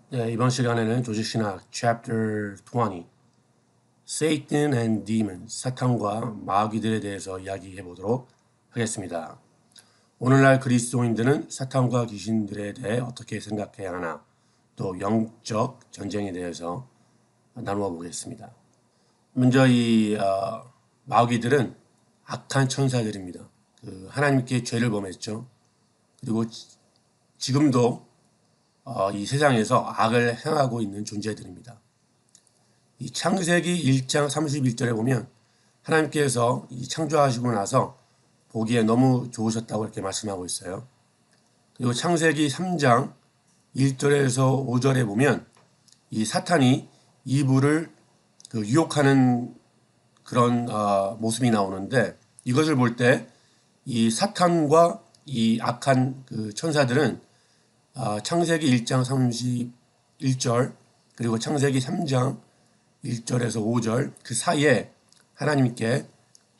네, 이번 시간에는 조직신학 Chapter 20 Satan and Demons 사탄과 마귀들에 대해서 이야기해 보도록 하겠습니다. 오늘날 그리스도인들은 사탄과 귀신들에 대해 어떻게 생각해야 하나, 또 영적 전쟁에 대해서 나누어 보겠습니다. 먼저 마귀들은 악한 천사들입니다. 하나님께 죄를 범했죠. 그리고 지금도 이 세상에서 악을 행하고 있는 존재들입니다. 이 창세기 1장 31절에 보면 하나님께서 이 창조하시고 나서 보기에 너무 좋으셨다고 이렇게 말씀하고 있어요. 그리고 창세기 3장 1절에서 5절에 보면 이 사탄이 이브를 유혹하는 그런 모습이 나오는데, 이것을 볼 때 이 사탄과 이 악한 천사들은 창세기 1장 31절 그리고 창세기 3장 1절에서 5절 그 사이에 하나님께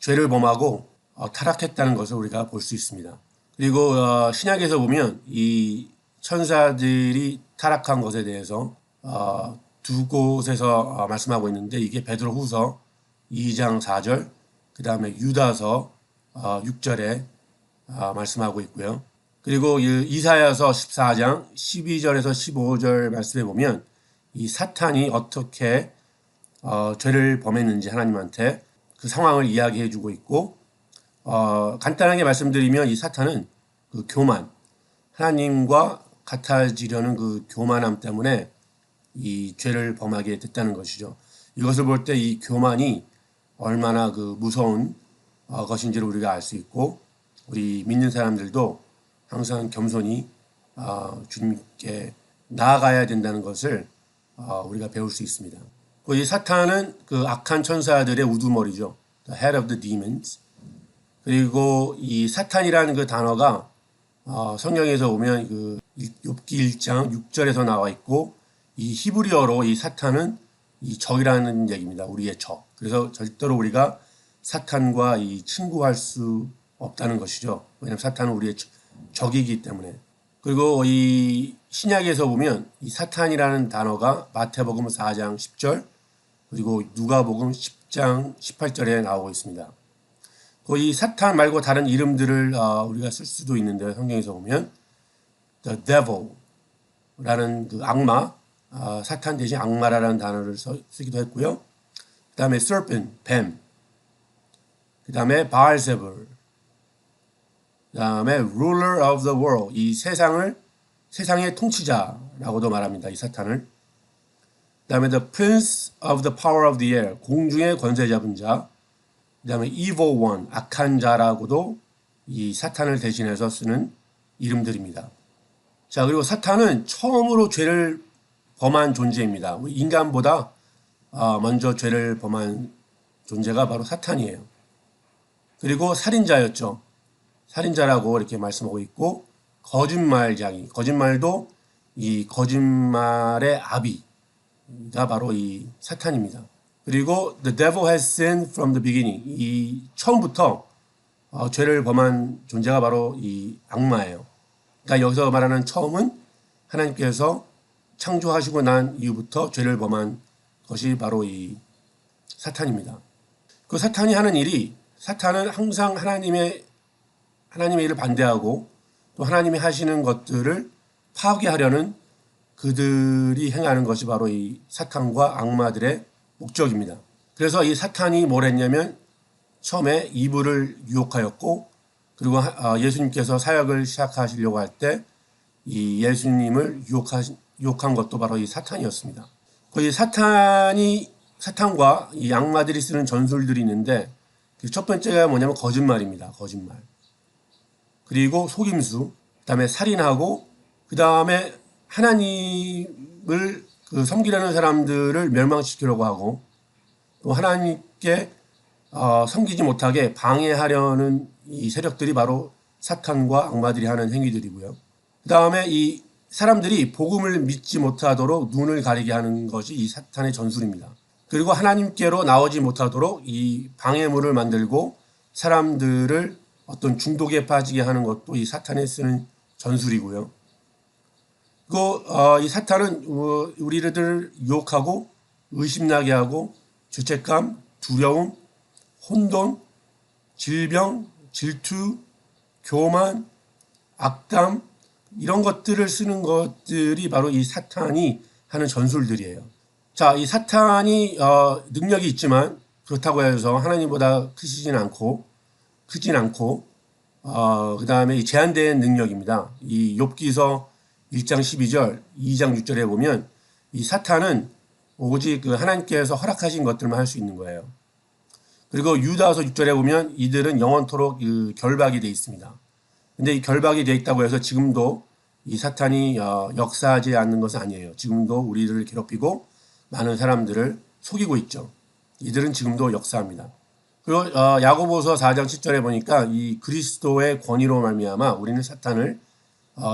죄를 범하고 타락했다는 것을 우리가 볼 수 있습니다. 그리고 신약에서 보면 이 천사들이 타락한 것에 대해서 두 곳에서 말씀하고 있는데, 이게 베드로후서 2장 4절, 그 다음에 유다서 6절에 말씀하고 있고요. 그리고 이사야서 14장 12절에서 15절 말씀에 보면 이 사탄이 어떻게 죄를 범했는지 하나님한테 그 상황을 이야기해 주고 있고, 간단하게 말씀드리면 이 사탄은 교만, 하나님과 같아지려는 그 교만함 때문에 이 죄를 범하게 됐다는 것이죠. 이것을 볼 때 이 교만이 얼마나 무서운 것인지를 우리가 알 수 있고, 우리 믿는 사람들도 항상 겸손히 주님께 나아가야 된다는 것을 우리가 배울 수 있습니다. 이 사탄은 악한 천사들의 우두머리죠. The head of the demons. 그리고 이 사탄이라는 단어가 성경에서 보면 욥기 1장 6절에서 나와 있고, 이 히브리어로 이 사탄은 이 적이라는 얘기입니다. 우리의 적. 그래서 절대로 우리가 사탄과 이 친구할 수 없다는 것이죠. 왜냐하면 사탄은 우리의 적이기 때문에. 그리고 이 신약에서 보면 이 사탄이라는 단어가 마태복음 4장 10절 그리고 누가복음 10장 18절에 나오고 있습니다. 이 사탄 말고 다른 이름들을 우리가 쓸 수도 있는데, 성경에서 보면 the devil라는 악마, 사탄 대신 악마라는 단어를 쓰기도 했고요. 그 다음에 serpent, 뱀, 그 다음에 바알세불, 그 다음에 ruler of the world, 이 세상의 통치자라고도 말합니다. 이 사탄을. 그 다음에 the prince of the power of the air, 공중의 권세 잡은 자. 그 다음에 evil one, 악한 자라고도 이 사탄을 대신해서 쓰는 이름들입니다. 자, 그리고 사탄은 처음으로 죄를 범한 존재입니다. 인간보다 먼저 죄를 범한 존재가 바로 사탄이에요. 그리고 살인자였죠. 살인자라고 이렇게 말씀하고 있고, 거짓말쟁이, 거짓말도 이 거짓말의 아비가 바로 이 사탄입니다. 그리고 the devil has sinned from the beginning, 이 처음부터 죄를 범한 존재가 바로 이 악마예요. 그러니까 여기서 말하는 처음은 하나님께서 창조하시고 난 이후부터 죄를 범한 것이 바로 이 사탄입니다. 사탄이 하는 일이, 사탄은 항상 하나님의 일을 반대하고 또 하나님이 하시는 것들을 파괴하려는 그들이 행하는 것이 바로 이 사탄과 악마들의 목적입니다. 그래서 이 사탄이 뭘 했냐면 처음에 이브를 유혹하였고, 그리고 예수님께서 사역을 시작하시려고 할 때 이 예수님을 유혹한 것도 바로 이 사탄이었습니다. 이 사탄과 이 악마들이 쓰는 전술들이 있는데, 첫 번째가 뭐냐면 거짓말입니다. 거짓말. 그리고 속임수, 그 다음에 살인하고, 그 다음에 하나님을 섬기려는 사람들을 멸망시키려고 하고, 또 하나님께 섬기지 못하게 방해하려는 이 세력들이 바로 사탄과 악마들이 하는 행위들이고요. 그 다음에 이 사람들이 복음을 믿지 못하도록 눈을 가리게 하는 것이 이 사탄의 전술입니다. 그리고 하나님께로 나오지 못하도록 이 방해물을 만들고 사람들을 어떤 중독에 빠지게 하는 것도 이 사탄이 쓰는 전술이고요. 그리고 이 사탄은 우리를 유혹하고 의심나게 하고 죄책감, 두려움, 혼돈, 질병, 질투, 교만, 악담 이런 것들을 쓰는 것들이 바로 이 사탄이 하는 전술들이에요. 자, 이 사탄이 능력이 있지만 그렇다고 해서 하나님보다 크진 않고 그 다음에 이 제한된 능력입니다. 이 욥기서 1장 12절, 2장 6절에 보면 이 사탄은 오직 그 하나님께서 허락하신 것들만 할 수 있는 거예요. 그리고 유다서 6절에 보면 이들은 영원토록 그 결박이 되어 있습니다. 근데 이 결박이 되어 있다고 해서 지금도 이 사탄이 역사하지 않는 것은 아니에요. 지금도 우리를 괴롭히고 많은 사람들을 속이고 있죠. 이들은 지금도 역사합니다. 그리고 야고보서 4장 7절에 보니까 이 그리스도의 권위로 말미암아 우리는 사탄을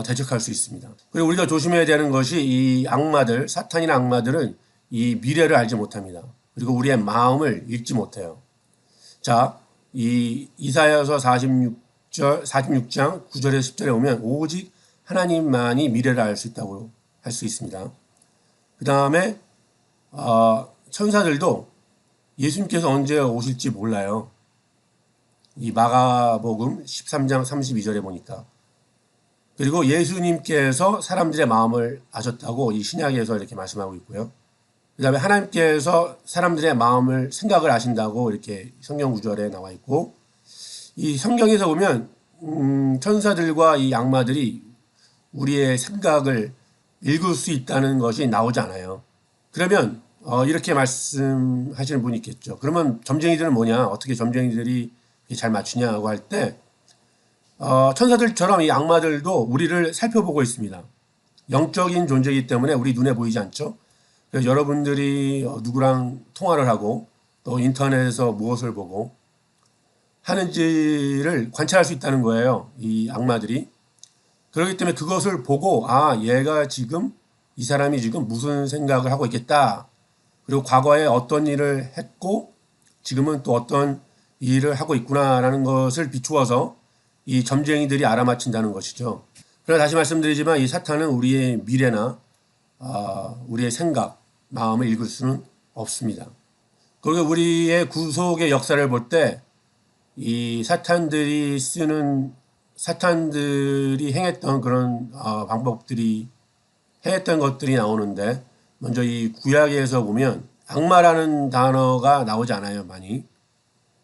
대적할 수 있습니다. 그리고 우리가 조심해야 되는 것이 이 악마들, 사탄이나 악마들은 이 미래를 알지 못합니다. 그리고 우리의 마음을 읽지 못해요. 자, 이 이사야서 46장 9절에서 10절에 보면 오직 하나님만이 미래를 알 수 있다고 할 수 있습니다. 그 다음에 천사들도 예수님께서 언제 오실지 몰라요. 이 마가복음 13장 32절에 보니까. 그리고 예수님께서 사람들의 마음을 아셨다고 이 신약에서 이렇게 말씀하고 있고요. 그 다음에 하나님께서 사람들의 마음을 생각을 아신다고 이렇게 성경 구절에 나와 있고, 이 성경에서 보면 천사들과 이 악마들이 우리의 생각을 읽을 수 있다는 것이 나오지 않아요. 그러면 이렇게 말씀하시는 분이 있겠죠. 그러면 점쟁이들은 뭐냐? 어떻게 점쟁이들이 잘 맞추냐고 할 때 천사들처럼 이 악마들도 우리를 살펴보고 있습니다. 영적인 존재이기 때문에 우리 눈에 보이지 않죠. 그래서 여러분들이 누구랑 통화를 하고 또 인터넷에서 무엇을 보고 하는지를 관찰할 수 있다는 거예요. 이 악마들이. 그렇기 때문에 그것을 보고 얘가 지금 이 사람이 지금 무슨 생각을 하고 있겠다. 그리고 과거에 어떤 일을 했고 지금은 또 어떤 일을 하고 있구나라는 것을 비추어서 이 점쟁이들이 알아맞힌다는 것이죠. 그러나 다시 말씀드리지만 이 사탄은 우리의 미래나 우리의 생각, 마음을 읽을 수는 없습니다. 그리고 우리의 구속의 역사를 볼 때 이 사탄들이 행했던 그런 방법들이 행했던 것들이 나오는데, 먼저 이 구약에서 보면 악마라는 단어가 나오지 않아요, 많이.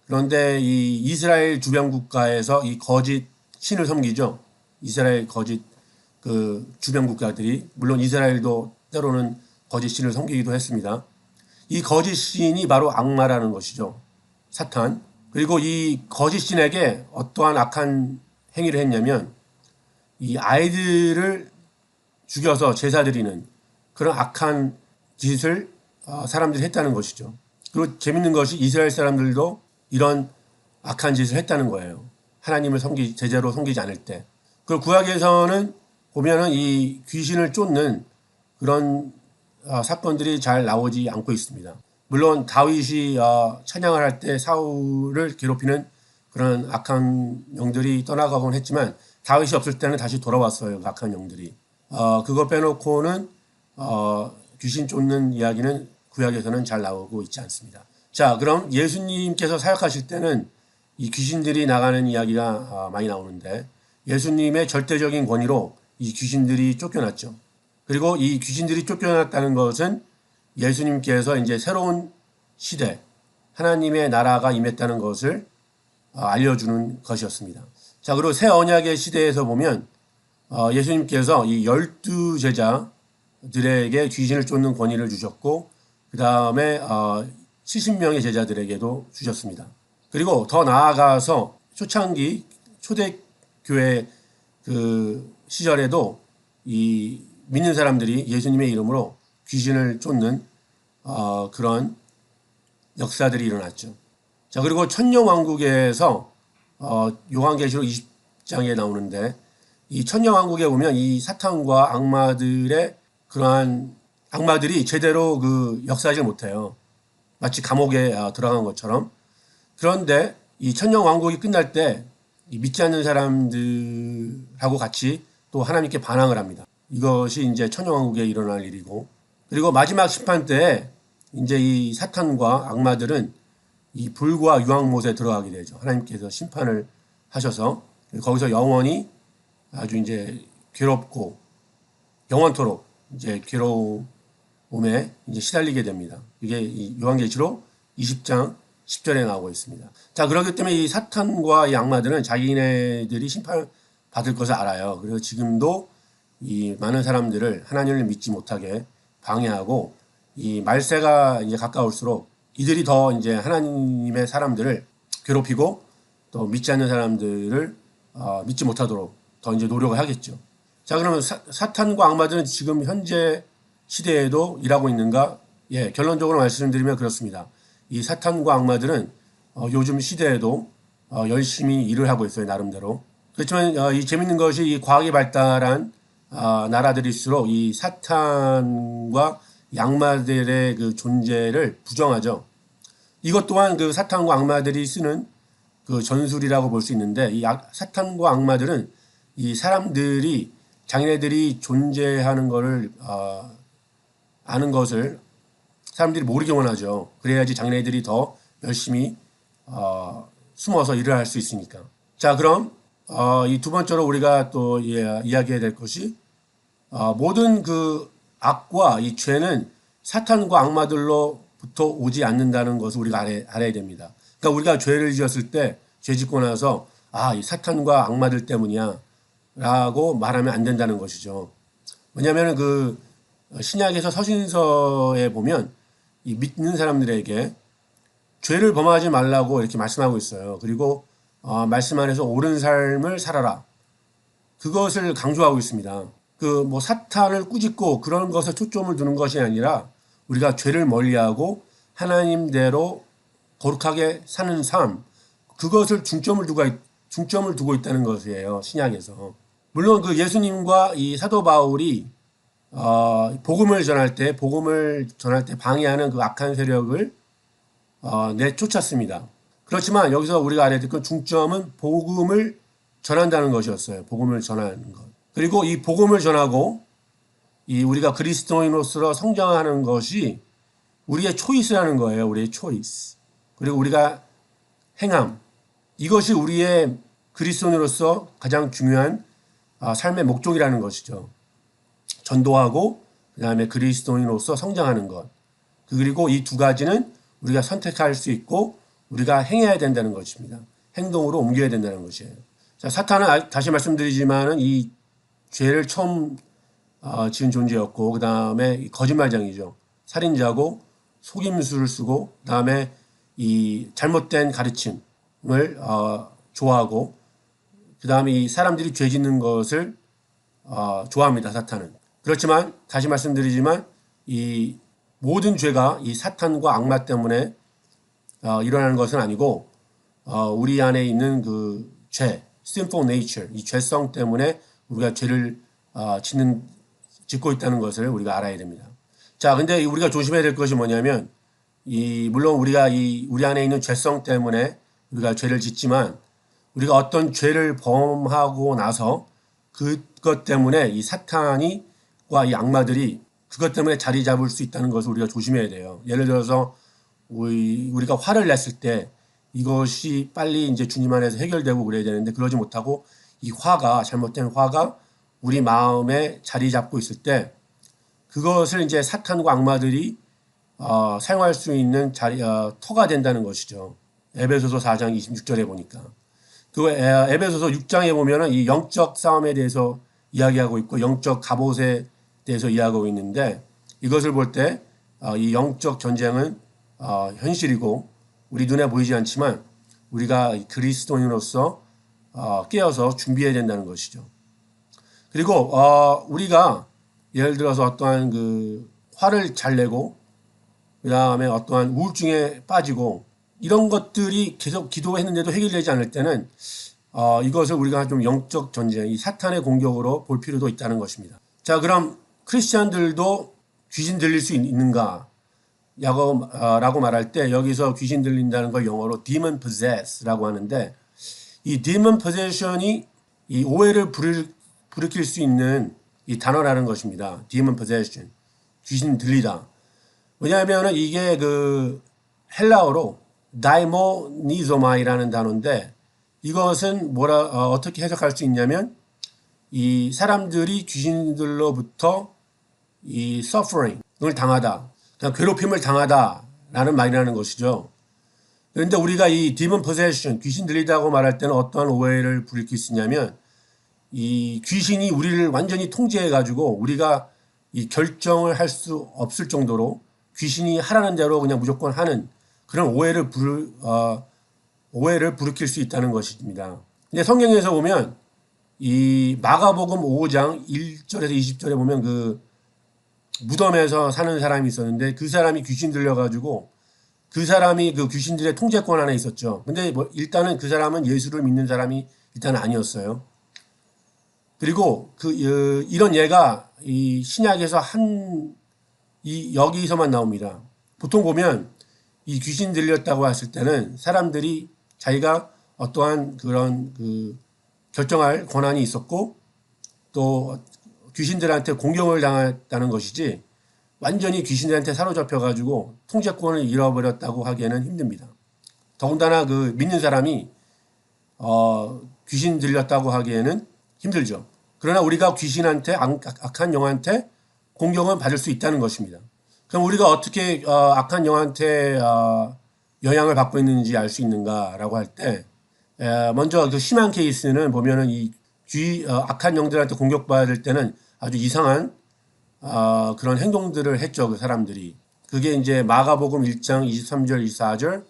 그런데 이 이스라엘 주변 국가에서 이 거짓 신을 섬기죠. 이스라엘 거짓 그 주변 국가들이, 물론 이스라엘도 때로는 거짓 신을 섬기기도 했습니다. 이 거짓 신이 바로 악마라는 것이죠. 사탄. 그리고 이 거짓 신에게 어떠한 악한 행위를 했냐면 이 아이들을 죽여서 제사 드리는 그런 악한 짓을 사람들이 했다는 것이죠. 그리고 재밌는 것이 이스라엘 사람들도 이런 악한 짓을 했다는 거예요. 하나님을 제대로 섬기지 않을 때. 그리고 구약에서는 보면은 이 귀신을 쫓는 그런 사건들이 잘 나오지 않고 있습니다. 물론 다윗이 찬양을 할 때 사울을 괴롭히는 그런 악한 영들이 떠나가곤 했지만 다윗이 없을 때는 다시 돌아왔어요. 그 악한 영들이. 그거 빼놓고는 귀신 쫓는 이야기는 구약에서는 잘 나오고 있지 않습니다. 자, 그럼 예수님께서 사역하실 때는 이 귀신들이 나가는 이야기가 많이 나오는데 예수님의 절대적인 권위로 이 귀신들이 쫓겨났죠. 그리고 이 귀신들이 쫓겨났다는 것은 예수님께서 이제 새로운 시대, 하나님의 나라가 임했다는 것을 알려주는 것이었습니다. 자, 그리고 새 언약의 시대에서 보면 예수님께서 이 12제자들에게 귀신을 쫓는 권위를 주셨고, 그 다음에 70명의 제자들에게도 주셨습니다. 그리고 더 나아가서 초창기 초대교회 그 시절에도 이 믿는 사람들이 예수님의 이름으로 귀신을 쫓는 그런 역사들이 일어났죠. 자, 그리고 천년왕국에서 요한계시록 20장에 나오는데 이 천년왕국에 보면 이 사탄과 악마들의 그러한 악마들이 제대로 그 역사하지 못해요. 마치 감옥에 들어간 것처럼. 그런데 이 천년왕국이 끝날 때 믿지 않는 사람들하고 같이 또 하나님께 반항을 합니다. 이것이 이제 천년왕국에 일어날 일이고, 그리고 마지막 심판 때 이제 이 사탄과 악마들은 이 불과 유황못에 들어가게 되죠. 하나님께서 심판을 하셔서 거기서 영원히 아주 이제 괴롭고 영원토록 이제 괴로움에 이제 시달리게 됩니다. 이게 이 요한계시록 20장 10절에 나오고 있습니다. 자, 그렇기 때문에 이 사탄과 이 악마들은 자기네들이 심판을 받을 것을 알아요. 그래서 지금도 이 많은 사람들을 하나님을 믿지 못하게 방해하고, 이 말세가 이제 가까울수록 이들이 더 이제 하나님의 사람들을 괴롭히고 또 믿지 않는 사람들을 믿지 못하도록 더 이제 노력을 하겠죠. 자, 그러면 사탄과 악마들은 지금 현재 시대에도 일하고 있는가? 예, 결론적으로 말씀드리면 그렇습니다. 이 사탄과 악마들은 요즘 시대에도 열심히 일을 하고 있어요, 나름대로. 그렇지만 이 재밌는 것이 이 과학이 발달한 나라들일수록 이 사탄과 악마들의 그 존재를 부정하죠. 이것 또한 그 사탄과 악마들이 쓰는 그 전술이라고 볼 수 있는데, 이 사탄과 악마들은 이 사람들이 자기네들이 존재하는 것을 아는 것을 사람들이 모르게 원하죠. 그래야지 자기네들이 더 열심히 숨어서 일을 할 수 있으니까. 자, 그럼 이 두 번째로 우리가 또 이야기해야 될 것이 모든 그 악과 이 죄는 사탄과 악마들로부터 오지 않는다는 것을 우리가 알아야 됩니다. 그러니까 우리가 죄를 지었을 때, 죄 짓고 나서 이 사탄과 악마들 때문이야 라고 말하면 안 된다는 것이죠. 왜냐하면 그 신약에서 서신서에 보면 이 믿는 사람들에게 죄를 범하지 말라고 이렇게 말씀하고 있어요. 그리고 말씀 안에서 옳은 삶을 살아라, 그것을 강조하고 있습니다. 그 뭐 사탄을 꾸짖고 그런 것에 초점을 두는 것이 아니라 우리가 죄를 멀리하고 하나님대로 거룩하게 사는 삶, 그것을 중점을 두고 있다는 것이에요, 신약에서. 물론 그 예수님과 이 사도 바울이 복음을 전할 때 방해하는 그 악한 세력을 내쫓았습니다. 그렇지만 여기서 우리가 알아야 될 건 중점은 복음을 전한다는 것이었어요. 복음을 전하는 것. 그리고 이 복음을 전하고 이 우리가 그리스도인으로서 성장하는 것이 우리의 초이스라는 거예요. 우리의 초이스. 그리고 우리가 행함. 이것이 우리의 그리스도인으로서 가장 중요한 삶의 목적이라는 것이죠. 전도하고 그다음에 그리스도인으로서 성장하는 것. 그리고 이 두 가지는 우리가 선택할 수 있고 우리가 행해야 된다는 것입니다. 행동으로 옮겨야 된다는 것이에요. 자, 사탄은 다시 말씀드리지만은 이 죄를 처음 지은 존재였고, 그 다음에 거짓말장이죠. 살인자고, 속임수를 쓰고, 그 다음에 이 잘못된 가르침을 좋아하고, 그 다음에 이 사람들이 죄 짓는 것을 좋아합니다, 사탄은. 그렇지만 다시 말씀드리지만 이 모든 죄가 이 사탄과 악마 때문에 일어나는 것은 아니고 우리 안에 있는 그 죄, sinful nature, 이 죄성 때문에 우리가 죄를 짓고 있다는 것을 우리가 알아야 됩니다. 자, 근데 우리가 조심해야 될 것이 뭐냐면, 물론 우리 안에 있는 죄성 때문에 우리가 죄를 짓지만, 우리가 어떤 죄를 범하고 나서 그것 때문에 이 사탄과 이 악마들이 그것 때문에 자리 잡을 수 있다는 것을 우리가 조심해야 돼요. 예를 들어서 우리가 화를 냈을 때 이것이 빨리 이제 주님 안에서 해결되고 그래야 되는데, 그러지 못하고 이 잘못된 화가 우리 마음에 자리 잡고 있을 때 그것을 이제 사탄과 악마들이 사용할 수 있는 터가 된다는 것이죠. 에베소서 4장 26절에 보니까. 그 에베소서 6장에 보면은 이 영적 싸움에 대해서 이야기하고 있고 영적 갑옷에 대해서 이야기하고 있는데, 이것을 볼 때 이 영적 전쟁은 현실이고 우리 눈에 보이지 않지만 우리가 그리스도인으로서 깨어서 준비해야 된다는 것이죠. 그리고 우리가 예를 들어서 어떠한 그 화를 잘 내고 그다음에 어떠한 우울증에 빠지고 이런 것들이 계속 기도했는데도 해결되지 않을 때는 이것을 우리가 좀 영적 전쟁, 이 사탄의 공격으로 볼 필요도 있다는 것입니다. 자, 그럼 크리스찬들도 귀신 들릴 수 있는가? 라고 말할 때 여기서 귀신 들린다는 걸 영어로 demon possess라고 하는데, 이 demon possession이 이 오해를 불러일으킬 수 있는 이 단어라는 것입니다. demon possession. 귀신 들리다. 왜냐하면 이게 그 헬라어로 다이모니조마이라는 단어인데 이것은 어떻게 해석할 수 있냐면 이 사람들이 귀신들로부터 이 suffering을 당하다, 그냥 괴롭힘을 당하다라는 말이라는 것이죠. 그런데 우리가 이 demon possession, 귀신 들리다고 말할 때는 어떠한 오해를 불러일으킬 수 있냐면 이 귀신이 우리를 완전히 통제해가지고 우리가 이 결정을 할 수 없을 정도로 귀신이 하라는 대로 그냥 무조건 하는 그런 오해를 불러일으킬 수 있다는 것입니다. 근데 성경에서 보면 이 마가복음 5장 1절에서 20절에 보면 그 무덤에서 사는 사람이 있었는데 그 사람이 귀신 들려가지고 그 사람이 그 귀신들의 통제권 안에 있었죠. 근데 뭐 일단은 그 사람은 예수를 믿는 사람이 일단은 아니었어요. 그리고 이런 예가 이 신약에서 여기서만 나옵니다. 보통 보면 이 귀신 들렸다고 했을 때는 사람들이 자기가 어떠한 그런 결정할 권한이 있었고 또 귀신들한테 공경을 당했다는 것이지 완전히 귀신들한테 사로잡혀가지고 통제권을 잃어버렸다고 하기에는 힘듭니다. 더군다나 그 믿는 사람이 귀신 들렸다고 하기에는 힘들죠. 그러나 우리가 귀신한테 악한 영한테 공경은 받을 수 있다는 것입니다. 그럼 우리가 어떻게 악한 영한테 영향을 받고 있는지 알 수 있는가라고 할 때 먼저 그 심한 케이스는 보면은 악한 영들한테 공격받을 때는 아주 이상한 그런 행동들을 했죠. 그 사람들이. 그게 이제 마가복음 1장 23절 24절,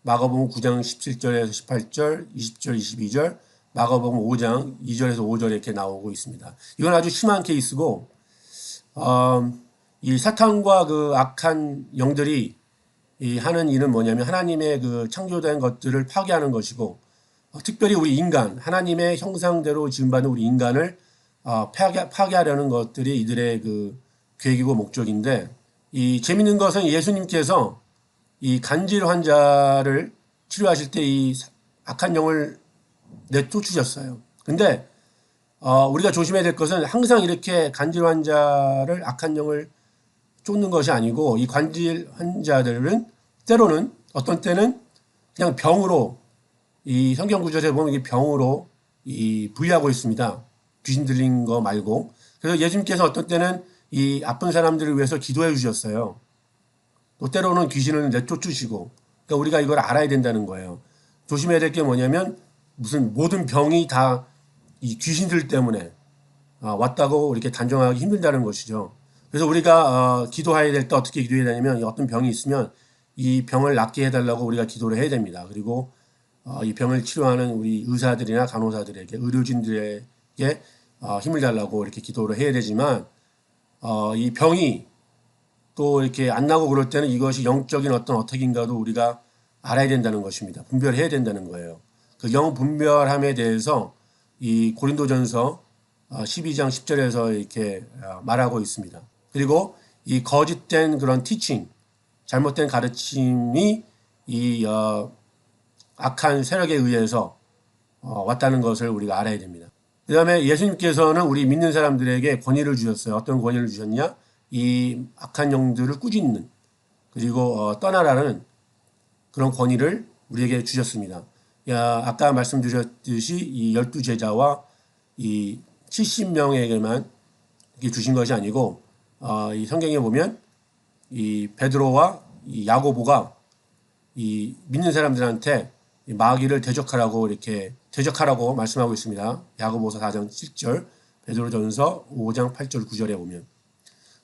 마가복음 9장 17절에서 18절, 20절 22절, 마가복음 5장 2절에서 5절에 이렇게 나오고 있습니다. 이건 아주 심한 케이스고 이 사탄과 그 악한 영들이 하는 일은 뭐냐면 하나님의 그 창조된 것들을 파괴하는 것이고 특별히 우리 인간, 하나님의 형상대로 지음받은 우리 인간을 파괴하려는 것들이 이들의 그 계획이고 목적인데 이 재밌는 것은 예수님께서 이 간질 환자를 치료하실 때 이 악한 영을 내쫓으셨어요. 근데 우리가 조심해야 될 것은 항상 이렇게 간질 환자를 악한 영을 쫓는 것이 아니고 이 간질 환자들은 때로는 어떤 때는 그냥 병으로 이 성경 구절에 보면 이 병으로 부유하고 있습니다. 귀신 들린 거 말고. 그래서 예수님께서 어떤 때는 이 아픈 사람들을 위해서 기도해 주셨어요. 또 때로는 귀신을 내쫓으시고. 그러니까 우리가 이걸 알아야 된다는 거예요. 조심해야 될 게 뭐냐면 무슨 모든 병이 다 이 귀신들 때문에 왔다고 이렇게 단정하기 힘들다는 것이죠. 그래서 우리가 기도해야 될 때 어떻게 기도해야 되냐면 어떤 병이 있으면 이 병을 낫게 해달라고 우리가 기도를 해야 됩니다. 그리고 이 병을 치료하는 우리 의사들이나 간호사들에게 의료진들에게 힘을 달라고 이렇게 기도를 해야 되지만 이 병이 또 이렇게 안 나고 그럴 때는 이것이 영적인 어떤 어택인가도 우리가 알아야 된다는 것입니다. 분별해야 된다는 거예요. 그 영 분별함에 대해서 이 고린도전서 12장 10절에서 이렇게 말하고 있습니다. 그리고 이 거짓된 그런 티칭, 잘못된 가르침이 이 악한 세력에 의해서 왔다는 것을 우리가 알아야 됩니다. 그 다음에 예수님께서는 우리 믿는 사람들에게 권위를 주셨어요. 어떤 권위를 주셨냐? 이 악한 영들을 꾸짖는 그리고 떠나라는 그런 권위를 우리에게 주셨습니다. 아까 말씀드렸듯이 이 12제자와 이 70명에게만 이렇게 주신 것이 아니고 이 성경에 보면 이 베드로와 이 야고보가 이 믿는 사람들한테 마귀를 대적하라고 말씀하고 있습니다. 야고보서 4장 7절, 베드로전서 5장 8절 9절에 보면.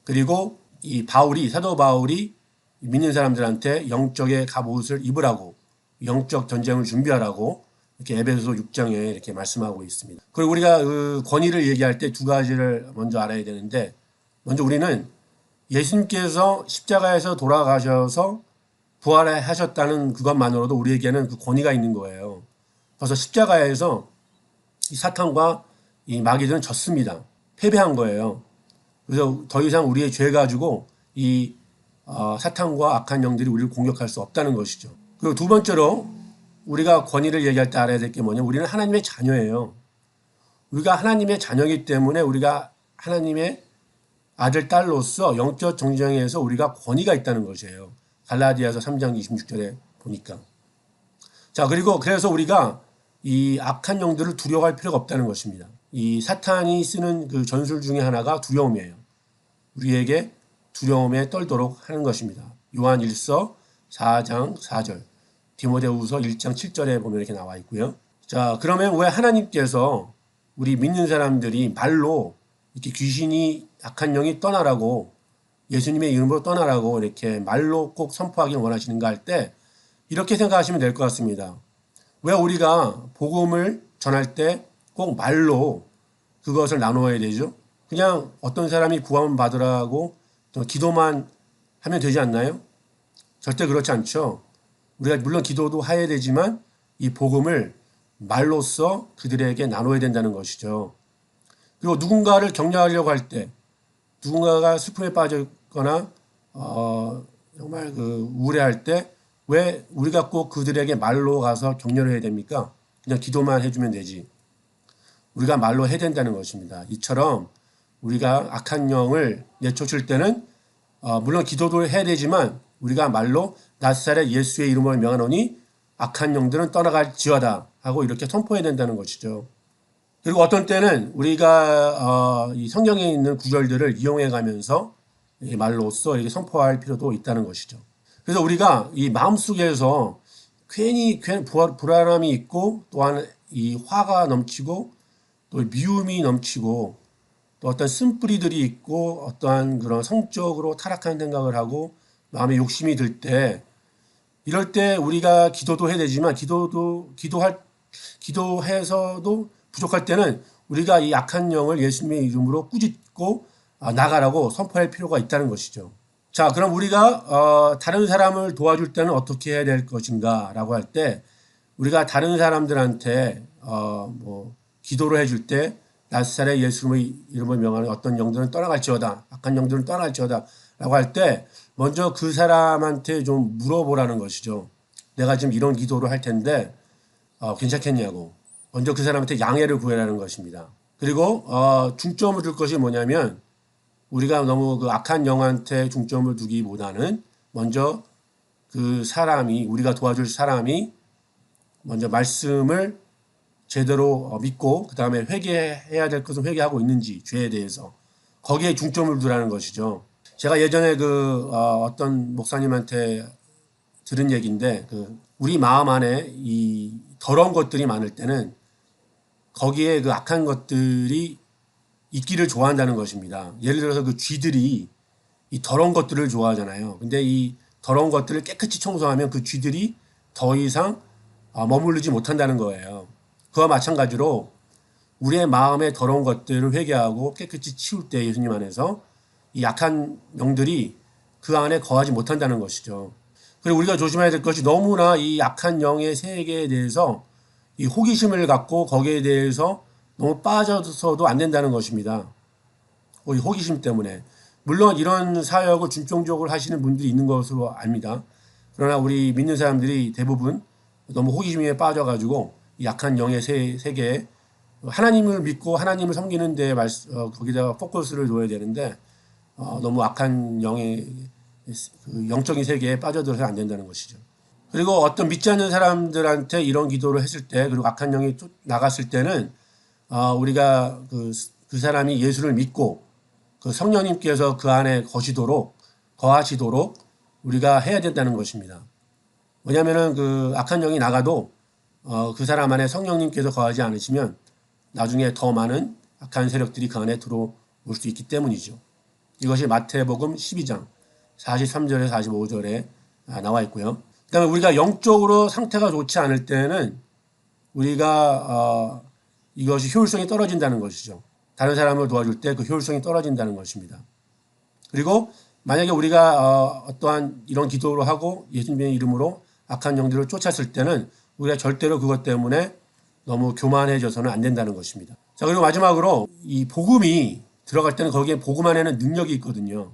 그리고 이 사도 바울이 믿는 사람들한테 영적의 갑옷을 입으라고 영적 전쟁을 준비하라고 이렇게 에베소서 6장에 이렇게 말씀하고 있습니다. 그리고 우리가 그 권위를 얘기할 때 두 가지를 먼저 알아야 되는데 먼저 우리는 예수님께서 십자가에서 돌아가셔서 부활하셨다는 그것만으로도 우리에게는 그 권위가 있는 거예요. 그래서 십자가에서 이 사탄과 이 마귀들은 졌습니다. 패배한 거예요. 그래서 더 이상 우리의 죄 가지고 이 사탄과 악한 영들이 우리를 공격할 수 없다는 것이죠. 그리고 두 번째로 우리가 권위를 얘기할 때 알아야 될 게 뭐냐? 우리는 하나님의 자녀예요. 우리가 하나님의 자녀이기 때문에 우리가 하나님의 아들, 딸로서 영적 정정에서 우리가 권위가 있다는 것이에요. 갈라디아서 3장 26절에 보니까. 자, 그리고 그래서 우리가 이 악한 영들을 두려워할 필요가 없다는 것입니다. 이 사탄이 쓰는 그 전술 중에 하나가 두려움이에요. 우리에게 두려움에 떨도록 하는 것입니다. 요한 1서 4장 4절, 디모데후서 1장 7절에 보면 이렇게 나와 있고요. 자, 그러면 왜 하나님께서 우리 믿는 사람들이 말로 이렇게 귀신이 악한 영이 떠나라고 예수님의 이름으로 떠나라고 이렇게 말로 꼭 선포하기를 원하시는가 할 때 이렇게 생각하시면 될 것 같습니다. 왜 우리가 복음을 전할 때 꼭 말로 그것을 나누어야 되죠? 그냥 어떤 사람이 구원 받으라고 기도만 하면 되지 않나요? 절대 그렇지 않죠. 우리가 물론 기도도 해야 되지만 이 복음을 말로써 그들에게 나눠야 된다는 것이죠. 그리고 누군가를 격려하려고 할 때, 누군가가 슬픔에 빠졌거나 정말 그 우울해할 때 왜 우리가 꼭 그들에게 말로 가서 격려를 해야 됩니까? 그냥 기도만 해주면 되지. 우리가 말로 해야 된다는 것입니다. 이처럼 우리가 악한 영을 내쫓을 때는 물론 기도도 해야 되지만 우리가 말로 나사렛 예수의 이름으로 명하노니 악한 영들은 떠나갈지어다 하고 이렇게 선포해야 된다는 것이죠. 그리고 어떤 때는 우리가 이 성경에 있는 구절들을 이용해 가면서 말로써 이렇게 선포할 필요도 있다는 것이죠. 그래서 우리가 이 마음속에서 괜히 불안함이 있고 또한 이 화가 넘치고 또 미움이 넘치고 또 어떤 쓴뿌리들이 있고 어떠한 그런 성적으로 타락한 생각을 하고 마음에 욕심이 들 때 이럴 때 우리가 기도도 해야 되지만 기도해서도 부족할 때는 우리가 이 악한 영을 예수님의 이름으로 꾸짖고 나가라고 선포할 필요가 있다는 것이죠. 자, 그럼 우리가 다른 사람을 도와줄 때는 어떻게 해야 될 것인가 라고 할 때 우리가 다른 사람들한테 기도를 해줄 때 나사렛 예수님의 이름을 명하는 어떤 영들은 떠나갈지어다, 악한 영들은 떠나갈지어다 라고 할 때 먼저 그 사람한테 좀 물어보라는 것이죠. 내가 지금 이런 기도를 할 텐데 괜찮겠냐고. 먼저 그 사람한테 양해를 구해라는 것입니다. 그리고 중점을 둘 것이 뭐냐면 우리가 너무 그 악한 영한테 중점을 두기보다는 먼저 그 사람이 우리가 도와줄 사람이 먼저 말씀을 제대로 믿고 그 다음에 회개해야 될 것은 회개하고 있는지 죄에 대해서 거기에 중점을 두라는 것이죠. 제가 예전에 어떤 목사님한테 들은 얘기인데 우리 마음 안에 이 더러운 것들이 많을 때는 거기에 그 악한 것들이 있기를 좋아한다는 것입니다. 예를 들어서 그 쥐들이 이 더러운 것들을 좋아하잖아요. 근데 이 더러운 것들을 깨끗이 청소하면 그 쥐들이 더 이상 머무르지 못한다는 거예요. 그와 마찬가지로 우리의 마음의 더러운 것들을 회개하고 깨끗이 치울 때 예수님 안에서 이 악한 영들이 그 안에 거하지 못한다는 것이죠. 그리고 우리가 조심해야 될 것이 너무나 이 악한 영의 세계에 대해서 이 호기심을 갖고 거기에 대해서 너무 빠져서도 안 된다는 것입니다. 이 호기심 때문에. 물론 이런 사역을 중점적으로 하시는 분들이 있는 것으로 압니다. 그러나 우리 믿는 사람들이 대부분 너무 호기심에 빠져가지고 약한 영의 세계에 하나님을 믿고 하나님을 섬기는 데 거기다가 포커스를 둬야 되는데 너무 악한 영의 영적인 세계에 빠져들어서 안 된다는 것이죠. 그리고 어떤 믿지 않는 사람들한테 이런 기도를 했을 때 그리고 악한 영이 나갔을 때는 우리가 그 사람이 예수를 믿고 그 성령님께서 그 안에 거하시도록 우리가 해야 된다는 것입니다. 왜냐하면은 그 악한 영이 나가도 그 사람 안에 성령님께서 거하지 않으시면 나중에 더 많은 악한 세력들이 그 안에 들어올 수 있기 때문이죠. 이것이 마태복음 12장 43절에서 45절에 나와 있고요. 그다음에 우리가 영적으로 상태가 좋지 않을 때는 우리가 이것이 효율성이 떨어진다는 것이죠. 다른 사람을 도와줄 때 그 효율성이 떨어진다는 것입니다. 그리고 만약에 우리가 어떠한 이런 기도를 하고 예수님의 이름으로 악한 영들을 쫓았을 때는 우리가 절대로 그것 때문에 너무 교만해져서는 안 된다는 것입니다. 자, 그리고 마지막으로 이 복음이 들어갈 때는 거기에 복음 안에는 능력이 있거든요.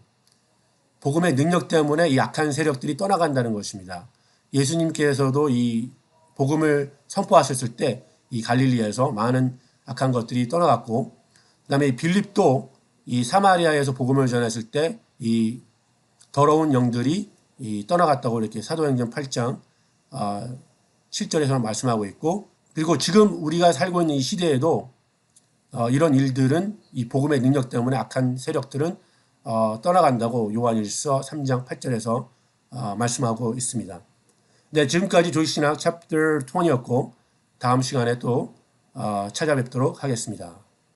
복음의 능력 때문에 이 악한 세력들이 떠나간다는 것입니다. 예수님께서도 이 복음을 선포하셨을 때 이 갈릴리에서 많은 악한 것들이 떠나갔고, 그 다음에 빌립도 이 사마리아에서 복음을 전했을 때 이 더러운 영들이 떠나갔다고 이렇게 사도행전 8장 7절에서 말씀하고 있고, 그리고 지금 우리가 살고 있는 이 시대에도 이런 일들은 이 복음의 능력 때문에 악한 세력들은 떠나간다고 요한일서 3장 8절에서 말씀하고 있습니다. 네, 지금까지 조이신학 챕터 20였고 다음 시간에 또 찾아뵙도록 하겠습니다.